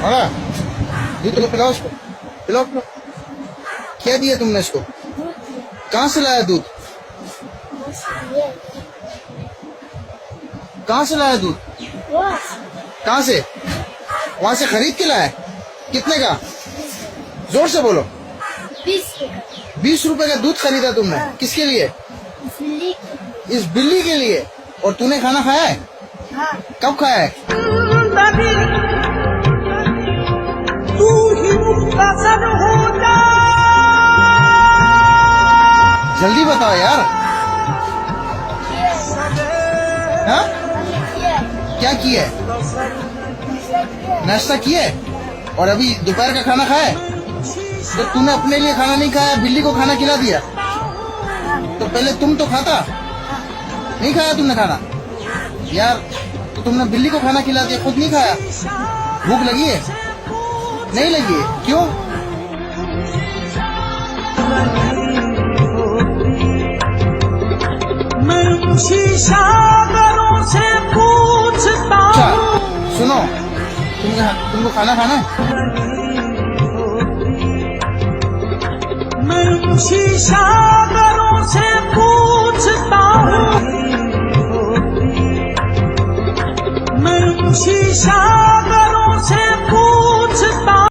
हाँ दूध को पिलाओ उसको, पिलाओ पिलाओ। क्या दिया तुमने इसको? कहाँ से लाया दूध? कहाँ से लाया दूध? कहाँ से? वहां से खरीद के लाया? कितने का? जोर से बोलो। 20 रुपए का दूध खरीदा तुमने? किसके लिए? इस बिल्ली के लिए। और तूने खाना खाया है? हाँ। कब खाया है? तू ही मुख्तासर हो जा। जल्दी बताओ यार। हाँ? क्या किया है? नाश्ता किया है? और अभी दोपहर का खाना खाया है? तो तूने अपने लिए खाना नहीं खाया, बिल्ली को खाना खिला दिया। तो पहले तुम तो खाता नहीं, खाया तुमने खाना यार? तो तुमने बिल्ली को खाना खिला दिया, खुद नहीं खाया। भूख लगी है? नहीं लगी है? क्यों? मैं शीशागरों से पूछता अच्छा सुनो, तुमको खाना खाना है? मैं शीशागरों से पूछता हूँ। मैं शीशा